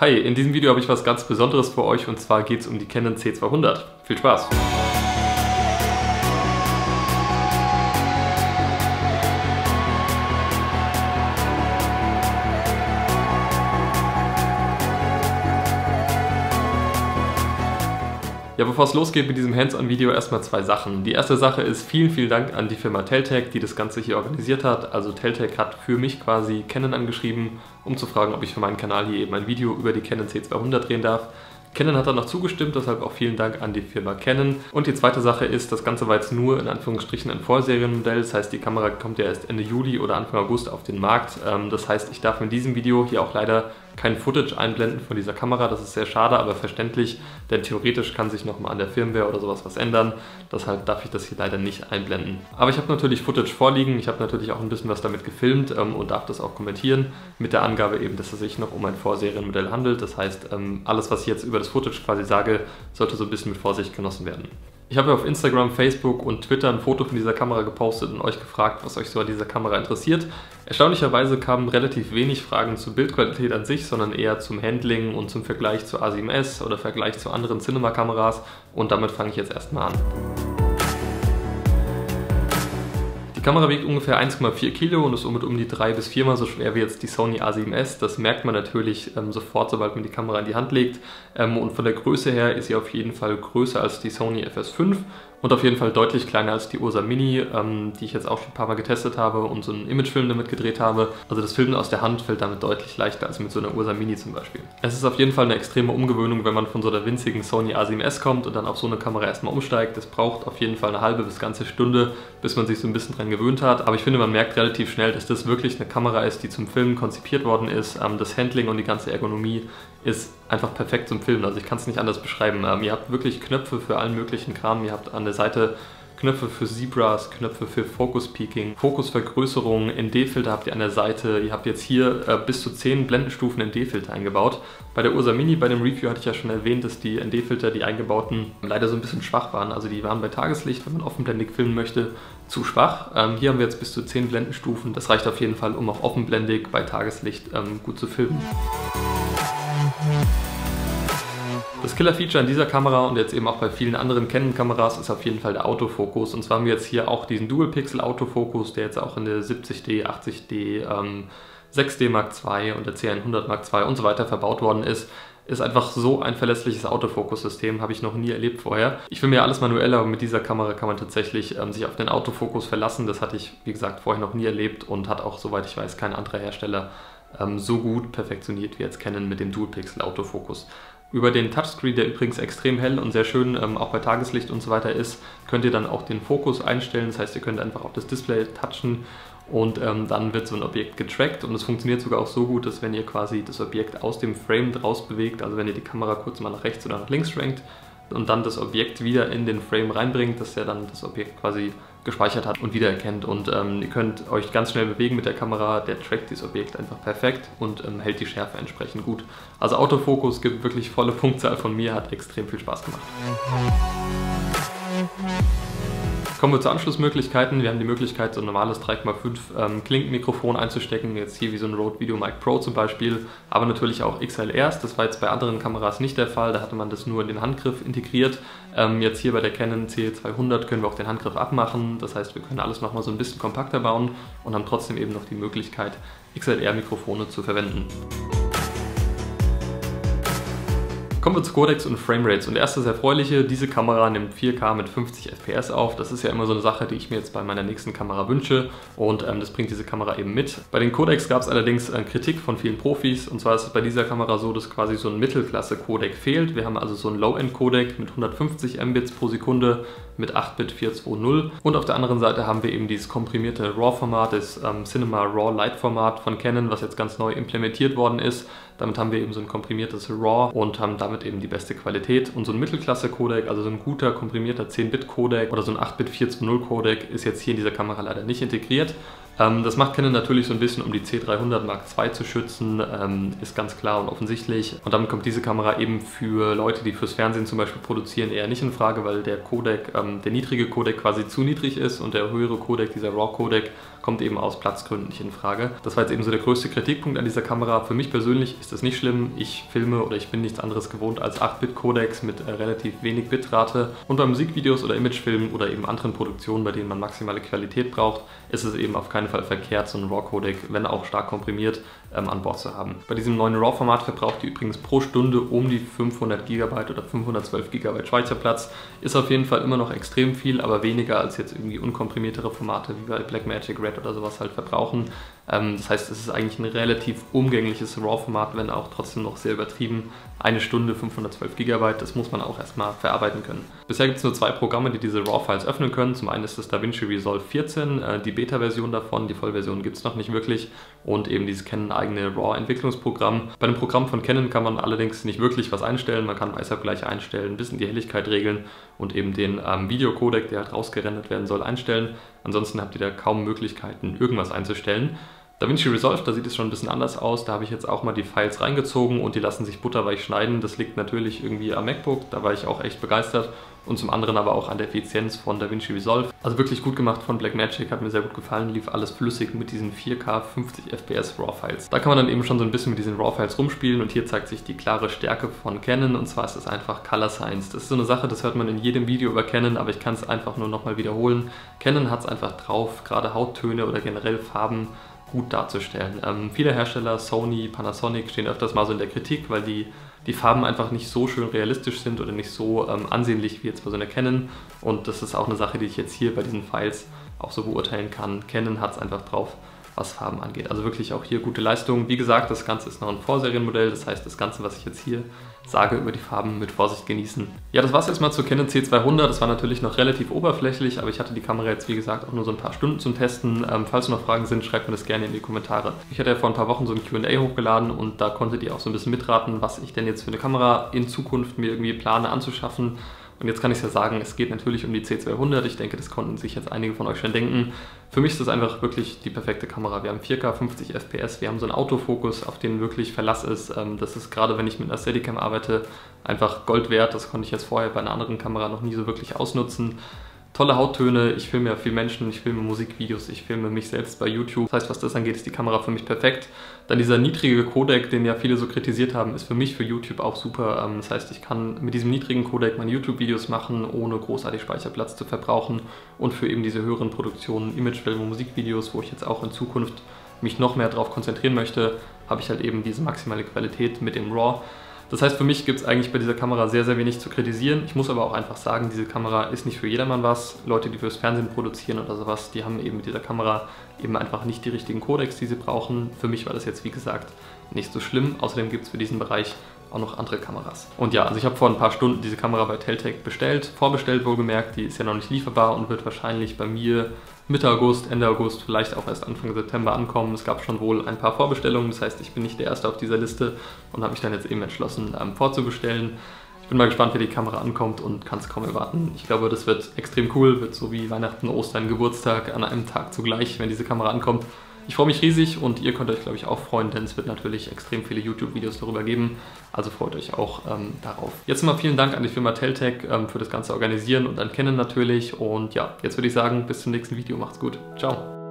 Hi, in diesem Video habe ich was ganz Besonderes für euch und zwar geht es um die Canon C200. Viel Spaß! Ja, bevor es losgeht mit diesem Hands-on-Video, erstmal zwei Sachen. Die erste Sache ist vielen Dank an die Firma Teltec, die das Ganze hier organisiert hat. Also Teltec hat für mich quasi Canon angeschrieben, um zu fragen, ob ich für meinen Kanal hier eben ein Video über die Canon C200 drehen darf. Canon hat dann noch zugestimmt, deshalb auch vielen Dank an die Firma Canon. Und die zweite Sache ist, das Ganze war jetzt nur in Anführungsstrichen ein Vorserienmodell. Das heißt, die Kamera kommt ja erst Ende Juli oder Anfang August auf den Markt. Das heißt, ich darf in diesem Video hier auch leider kein Footage einblenden von dieser Kamera. Das ist sehr schade, aber verständlich, denn theoretisch kann sich nochmal an der Firmware oder sowas was ändern. Deshalb darf ich das hier leider nicht einblenden. Aber ich habe natürlich Footage vorliegen. Ich habe natürlich auch ein bisschen was damit gefilmt und darf das auch kommentieren. Mit der Angabe eben, dass es sich noch um ein Vorserienmodell handelt. Das heißt, alles, was ich jetzt über das Footage quasi sage, sollte so ein bisschen mit Vorsicht genossen werden. Ich habe auf Instagram, Facebook und Twitter ein Foto von dieser Kamera gepostet und euch gefragt, was euch so an dieser Kamera interessiert. Erstaunlicherweise kamen relativ wenig Fragen zur Bildqualität an sich, sondern eher zum Handling und zum Vergleich zur A7S oder Vergleich zu anderen Cinema-Kameras und damit fange ich jetzt erstmal an. Die Kamera wiegt ungefähr 1,4 Kilo und ist somit um die 3 bis 4 Mal so schwer wie jetzt die Sony A7S. Das merkt man natürlich sofort, sobald man die Kamera in die Hand legt. Und von der Größe her ist sie auf jeden Fall größer als die Sony FS5 und auf jeden Fall deutlich kleiner als die Ursa Mini, die ich jetzt auch schon ein paar Mal getestet habe und so einen Imagefilm damit gedreht habe. Also das Filmen aus der Hand fällt damit deutlich leichter als mit so einer Ursa Mini zum Beispiel. Es ist auf jeden Fall eine extreme Umgewöhnung, wenn man von so einer winzigen Sony A7S kommt und dann auf so eine Kamera erstmal umsteigt. Das braucht auf jeden Fall eine halbe bis ganze Stunde, bis man sich so ein bisschen dran gewöhnt hat. Aber ich finde, man merkt relativ schnell, dass das wirklich eine Kamera ist, die zum Filmen konzipiert worden ist. Das Handling und die ganze Ergonomie ist einfach perfekt zum Filmen. Also ich kann es nicht anders beschreiben. Ihr habt wirklich Knöpfe für allen möglichen Kram. Ihr habt an der Seite Knöpfe für Zebras, Knöpfe für Focus Peaking, Fokusvergrößerung, ND-Filter habt ihr an der Seite. Ihr habt jetzt hier bis zu 10 Blendenstufen ND-Filter eingebaut. Bei der Ursa Mini, bei dem Review hatte ich ja schon erwähnt, dass die ND-Filter, die eingebauten, leider so ein bisschen schwach waren. Also die waren bei Tageslicht, wenn man offenblendig filmen möchte, zu schwach. Hier haben wir jetzt bis zu 10 Blendenstufen. Das reicht auf jeden Fall, um auch offenblendig bei Tageslicht gut zu filmen. Das Killer-Feature an dieser Kamera und jetzt eben auch bei vielen anderen Canon-Kameras ist auf jeden Fall der Autofokus. Und zwar haben wir jetzt hier auch diesen Dual-Pixel-Autofokus, der jetzt auch in der 70D, 80D, 6D Mark II und der C100 Mark II und so weiter verbaut worden ist. Ist einfach so ein verlässliches Autofokus-System, habe ich noch nie erlebt vorher. Ich filme ja alles manuell, aber mit dieser Kamera kann man tatsächlich sich auf den Autofokus verlassen. Das hatte ich, wie gesagt, vorher noch nie erlebt und hat auch, soweit ich weiß, kein anderer Hersteller so gut perfektioniert wie jetzt Canon mit dem Dual-Pixel-Autofokus. Über den Touchscreen, der übrigens extrem hell und sehr schön auch bei Tageslicht und so weiter ist, könnt ihr dann auch den Fokus einstellen. Das heißt, ihr könnt einfach auf das Display touchen und dann wird so ein Objekt getrackt und es funktioniert sogar auch so gut, dass wenn ihr quasi das Objekt aus dem Frame draus bewegt, also wenn ihr die Kamera kurz mal nach rechts oder nach links schwenkt und dann das Objekt wieder in den Frame reinbringt, dass er dann das Objekt quasi gespeichert hat und wiedererkennt und ihr könnt euch ganz schnell bewegen mit der Kamera, der trackt dieses Objekt einfach perfekt und hält die Schärfe entsprechend gut. Also Autofokus gibt wirklich volle Punktzahl von mir, hat extrem viel Spaß gemacht. Kommen wir zu Anschlussmöglichkeiten. Wir haben die Möglichkeit, so ein normales 3,5 Klinkenmikrofon einzustecken, jetzt hier wie so ein Rode VideoMic Pro zum Beispiel, aber natürlich auch XLRs. Das war jetzt bei anderen Kameras nicht der Fall, da hatte man das nur in den Handgriff integriert. Jetzt hier bei der Canon C200 können wir auch den Handgriff abmachen, das heißt, wir können alles nochmal so ein bisschen kompakter bauen und haben trotzdem eben noch die Möglichkeit, XLR-Mikrofone zu verwenden. Kommen wir zu Codecs und Framerates und erstes Erfreuliche, diese Kamera nimmt 4K mit 50 FPS auf. Das ist ja immer so eine Sache, die ich mir jetzt bei meiner nächsten Kamera wünsche und das bringt diese Kamera eben mit. Bei den Codecs gab es allerdings Kritik von vielen Profis und zwar ist es bei dieser Kamera so, dass quasi so ein Mittelklasse-Codec fehlt. Wir haben also so ein Low-End-Codec mit 150 Mbits pro Sekunde mit 8-Bit 420 und auf der anderen Seite haben wir eben dieses komprimierte RAW-Format, das Cinema RAW Lite-Format von Canon, was jetzt ganz neu implementiert worden ist. Damit haben wir eben so ein komprimiertes RAW und haben damit eben die beste Qualität. Und so ein Mittelklasse-Codec, also so ein guter komprimierter 10-Bit-Codec oder so ein 8-Bit 420-Codec ist jetzt hier in dieser Kamera leider nicht integriert. Das macht Canon natürlich so ein bisschen, um die C300 Mark II zu schützen, ist ganz klar und offensichtlich. Und damit kommt diese Kamera eben für Leute, die fürs Fernsehen zum Beispiel produzieren, eher nicht in Frage, weil der Codec, der niedrige Codec quasi zu niedrig ist und der höhere Codec, dieser RAW-Codec, kommt eben aus Platzgründen nicht in Frage. Das war jetzt eben so der größte Kritikpunkt an dieser Kamera. Für mich persönlich ist das nicht schlimm. Ich filme oder ich bin nichts anderes gewohnt als 8-Bit-Codecs mit relativ wenig Bitrate. Und bei Musikvideos oder Imagefilmen oder eben anderen Produktionen, bei denen man maximale Qualität braucht, ist es eben auf keinen Fall verkehrt, so einen RAW-Codec, wenn auch stark komprimiert, an Bord zu haben. Bei diesem neuen RAW-Format verbraucht ihr übrigens pro Stunde um die 500 GB oder 512 GB Speicherplatz. Ist auf jeden Fall immer noch extrem viel, aber weniger als jetzt irgendwie unkomprimiertere Formate wie bei Blackmagic Red oder sowas halt verbrauchen. Das heißt, es ist eigentlich ein relativ umgängliches RAW-Format, wenn auch trotzdem noch sehr übertrieben. Eine Stunde 512 GB, das muss man auch erstmal verarbeiten können. Bisher gibt es nur 2 Programme, die diese RAW-Files öffnen können. Zum einen ist das DaVinci Resolve 14, die Beta-Version davon, die Vollversion gibt es noch nicht wirklich, und eben dieses Canon eigene RAW-Entwicklungsprogramm. Bei dem Programm von Canon kann man allerdings nicht wirklich was einstellen. Man kann Weißabgleich einstellen, ein bisschen die Helligkeit regeln und eben den Videocodec, der halt rausgerendert werden soll, einstellen. Ansonsten habt ihr da kaum Möglichkeiten, irgendwas einzustellen. DaVinci Resolve, da sieht es schon ein bisschen anders aus. Da habe ich jetzt auch mal die Files reingezogen und die lassen sich butterweich schneiden. Das liegt natürlich irgendwie am MacBook, da war ich auch echt begeistert. Und zum anderen aber auch an der Effizienz von DaVinci Resolve. Also wirklich gut gemacht von Blackmagic, hat mir sehr gut gefallen, lief alles flüssig mit diesen 4K 50 FPS RAW-Files. Da kann man dann eben schon so ein bisschen mit diesen RAW-Files rumspielen und hier zeigt sich die klare Stärke von Canon, und zwar ist es einfach Color Science. Das ist so eine Sache, das hört man in jedem Video über Canon, aber ich kann es einfach nur nochmal wiederholen. Canon hat es einfach drauf, gerade Hauttöne oder generell Farben gut darzustellen. Viele Hersteller, Sony, Panasonic, stehen öfters mal so in der Kritik, weil die Farben einfach nicht so schön realistisch sind oder nicht so ansehnlich wie jetzt bei so einer Canon. Und das ist auch eine Sache, die ich jetzt hier bei diesen Files auch so beurteilen kann. Canon hat es einfach drauf, was Farben angeht. Also wirklich auch hier gute Leistung. Wie gesagt, das Ganze ist noch ein Vorserienmodell, das heißt, das Ganze, was ich jetzt hier sage über die Farben, mit Vorsicht genießen. Ja, das war es jetzt mal zur Canon C200. Das war natürlich noch relativ oberflächlich, aber ich hatte die Kamera jetzt, wie gesagt, auch nur so ein paar Stunden zum Testen. Falls noch Fragen sind, schreibt mir das gerne in die Kommentare. Ich hatte ja vor ein paar Wochen so ein Q&A hochgeladen und da konntet ihr auch so ein bisschen mitraten, was ich denn jetzt für eine Kamera in Zukunft mir irgendwie plane anzuschaffen. Und jetzt kann ich ja sagen, es geht natürlich um die C200. Ich denke, das konnten sich jetzt einige von euch schon denken. Für mich ist das einfach wirklich die perfekte Kamera. Wir haben 4K 50 FPS, wir haben so einen Autofokus, auf den wirklich Verlass ist. Das ist gerade, wenn ich mit einer Steadicam arbeite, einfach Gold wert. Das konnte ich jetzt vorher bei einer anderen Kamera noch nie so wirklich ausnutzen. Tolle Hauttöne, ich filme ja viel Menschen, ich filme Musikvideos, ich filme mich selbst bei YouTube. Das heißt, was das angeht, ist die Kamera für mich perfekt. Dann dieser niedrige Codec, den ja viele so kritisiert haben, ist für mich für YouTube auch super. Das heißt, ich kann mit diesem niedrigen Codec meine YouTube-Videos machen, ohne großartig Speicherplatz zu verbrauchen. Und für eben diese höheren Produktionen, Imagefilme, Musikvideos, wo ich jetzt auch in Zukunft mich noch mehr darauf konzentrieren möchte, habe ich halt eben diese maximale Qualität mit dem RAW. Das heißt, für mich gibt es eigentlich bei dieser Kamera sehr, sehr wenig zu kritisieren. Ich muss aber auch einfach sagen, diese Kamera ist nicht für jedermann was. Leute, die fürs Fernsehen produzieren oder sowas, die haben eben mit dieser Kamera eben einfach nicht die richtigen Codecs, die sie brauchen. Für mich war das jetzt, wie gesagt, nicht so schlimm. Außerdem gibt es für diesen Bereich auch noch andere Kameras. Und ja, also ich habe vor ein paar Stunden diese Kamera bei Teltec bestellt, vorbestellt wohlgemerkt, die ist ja noch nicht lieferbar und wird wahrscheinlich bei mir Mitte August, Ende August, vielleicht auch erst Anfang September ankommen. Es gab schon wohl ein paar Vorbestellungen, das heißt, ich bin nicht der Erste auf dieser Liste und habe mich dann jetzt eben entschlossen, vorzubestellen. Ich bin mal gespannt, wie die Kamera ankommt und kann es kaum erwarten. Ich glaube, das wird extrem cool, wird so wie Weihnachten, Ostern, Geburtstag an einem Tag zugleich, wenn diese Kamera ankommt. Ich freue mich riesig und ihr könnt euch, glaube ich, auch freuen, denn es wird natürlich extrem viele YouTube-Videos darüber geben. Also freut euch auch darauf. Jetzt mal vielen Dank an die Firma Teltec für das ganze Organisieren und an Canon natürlich. Und ja, jetzt würde ich sagen, bis zum nächsten Video. Macht's gut. Ciao.